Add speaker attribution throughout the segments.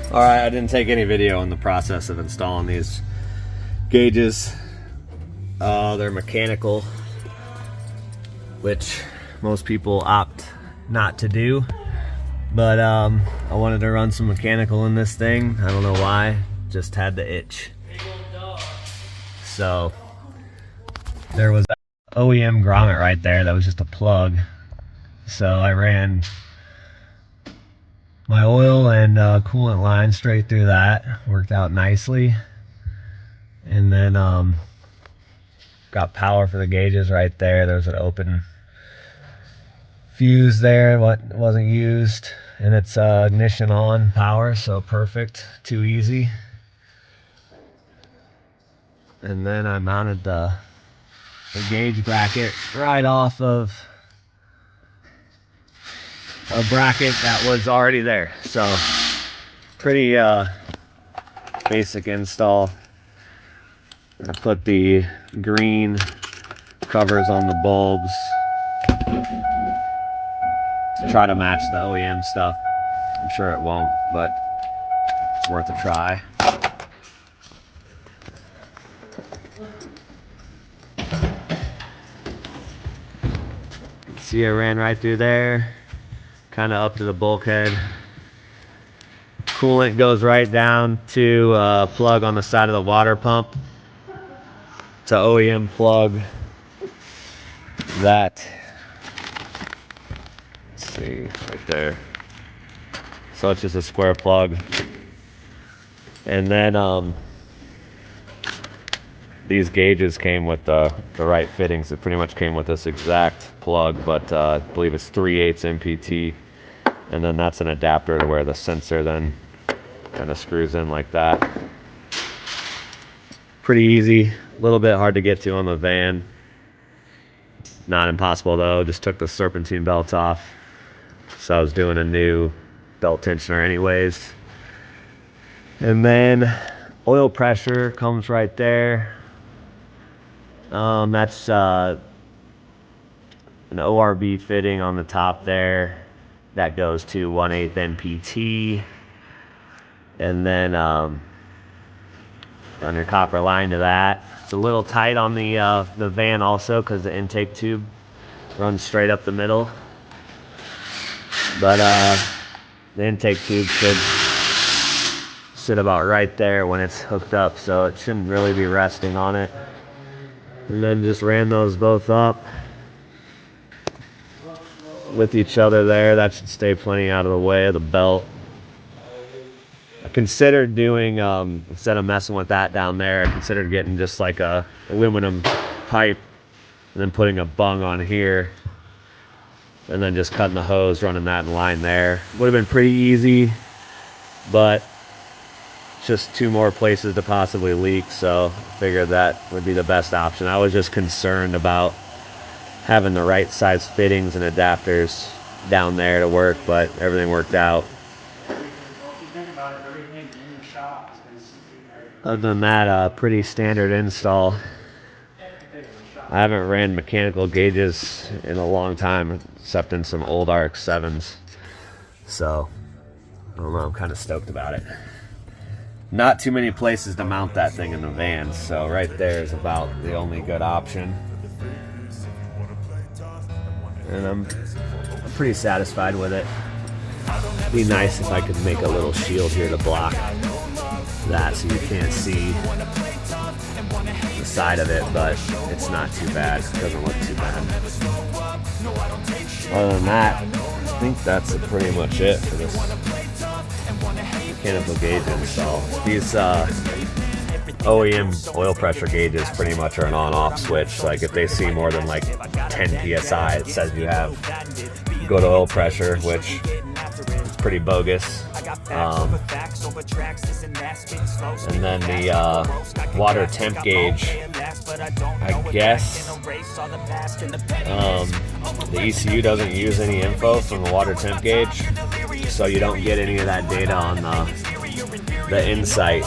Speaker 1: Alright, I didn't take any video in the process of installing these gauges. They're mechanical, which most people opt not to do. But I wanted to run some mechanical in this thing. I don't know why, just had the itch. So there was an OEM grommet right there that was just a plug. So I ran my oil and coolant line straight through that. Worked out nicely. And then got power for the gauges right there. There's an open fuse there, what wasn't used. And it's ignition on power, so perfect, too easy. And then I mounted the gauge bracket right off of a bracket that was already there. So pretty basic install. I put the green covers on the bulbs to try to match the OEM stuff. I'm sure it won't, but it's worth a try. See, I ran right through there, kind of up to the bulkhead. Coolant goes right down to a plug on the side of the water pump. It's an OEM plug that, let's see, right there. So it's just a square plug. And then these gauges came with the right fittings. It pretty much came with this exact plug, but I believe it's 3/8 MPT. And then that's an adapter to where the sensor then kind of screws in like that. Pretty easy, a little bit hard to get to on the van. Not impossible though, just took the serpentine belt off. So I was doing a new belt tensioner anyways. And then oil pressure comes right there. That's an ORB fitting on the top there. That goes to 1/8 NPT. And then run your copper line to that. It's a little tight on the van also because the intake tube runs straight up the middle. But the intake tube should sit about right there when it's hooked up, so it shouldn't really be resting on it. And then just ran those both up with each other there. That should stay plenty out of the way of the belt. I considered doing, instead of messing with that down there, I considered getting just like a aluminum pipe and then putting a bung on here and then just cutting the hose, running that in line there. Would have been pretty easy, but just two more places to possibly leak, so I figured that would be the best option. I was just concerned about having the right size fittings and adapters down there to work, but everything worked out. Other than that, pretty standard install. I haven't ran mechanical gauges in a long time, except in some old RX-7s. So, I don't know, I'm kind of stoked about it. Not too many places to mount that thing in the van, so right there is about the only good option. And I'm pretty satisfied with it. It'd be nice if I could make a little shield here to block that so you can't see the side of it, but it's not too bad. It doesn't look too bad. Other than that, I think that's pretty much it for this mechanical gauge install. These OEM oil pressure gauges pretty much are an on-off switch. Like if they see more than like 10 PSI, it says you have good oil pressure, which is pretty bogus. And then the water temp gauge, I guess the ECU doesn't use any info from the water temp gauge, so you don't get any of that data on the Insight.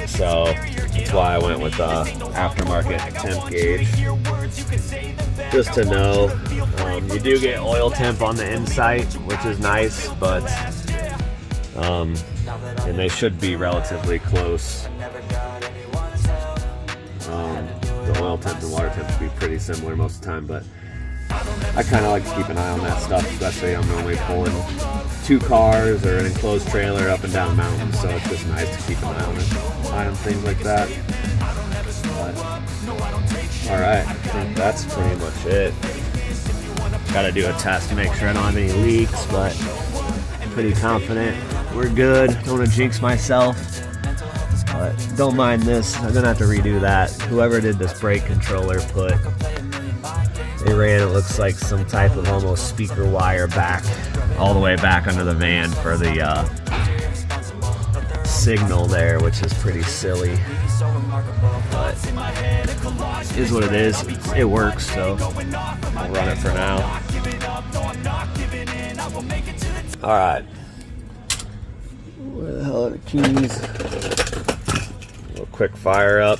Speaker 1: So that's why I went with the aftermarket temp gauge. Just to know, you do get oil temp on the Insight, which is nice, but and they should be relatively close. The oil temps and water temps should be pretty similar most of the time, but I kind of like to keep an eye on that stuff, especially I'm normally pulling 2 cars or an enclosed trailer up and down mountains, so it's just nice to keep an eye on things like that. But, all right, I think that's pretty much it. Got to do a test to make sure I don't have any leaks, but I'm pretty confident we're good. Don't want to jinx myself, but don't mind this. I'm gonna have to redo that. Whoever did this brake controller they ran, it looks like some type of almost speaker wire back all the way back under the van for the signal there, which is pretty silly, but is what it is. It works, so I'll run it for now. All right, where the hell are the keys? A little quick fire up.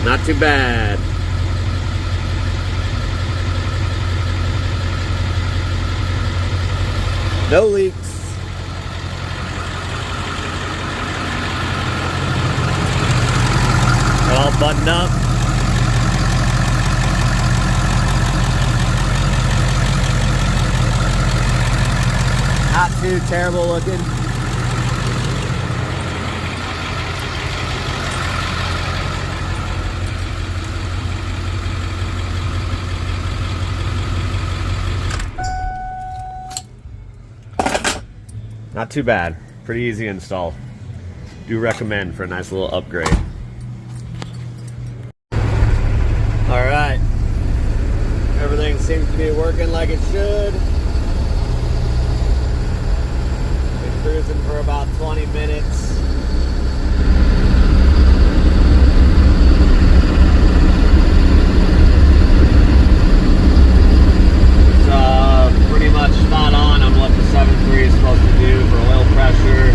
Speaker 1: Not too bad. No leaks. All buttoned up. Not too terrible looking. Not too bad. Pretty easy install. Do recommend for a nice little upgrade. Alright. Everything seems to be working like it should. Been cruising for about 20 minutes. Pretty much spot on what the 7.3 is supposed to do for oil pressure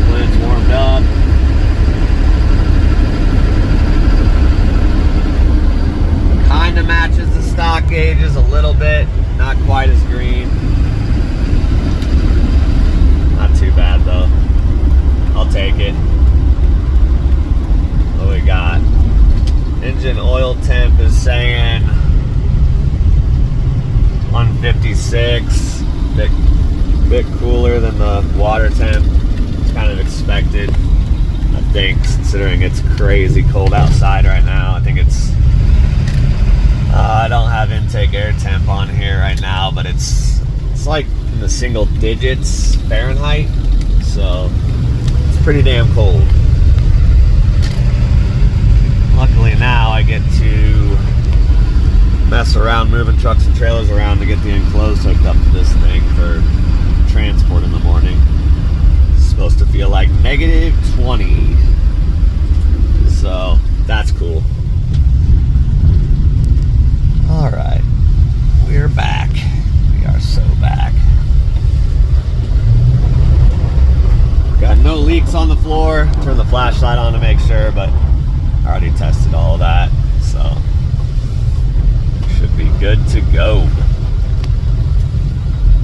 Speaker 1: when it's warmed up. Kind of matches the stock gauges a little bit, not quite as green. Not too bad though. I'll take it. What we got? Engine oil temp is saying 156, bit cooler than the water temp. It's kind of expected, I think, considering it's crazy cold outside right now. I think it's I don't have intake air temp on here right now, but it's like in the single digits Fahrenheit, so it's pretty damn cold. Luckily now I get to mess around moving trucks and trailers around to get the enclosed hooked up to this thing for transport in the morning. It's supposed to feel like -20, so that's cool. Alright, we're back. We are so back. Got no leaks on the floor. Turn the flashlight on to make sure, but I already tested all of that, so should be good to go.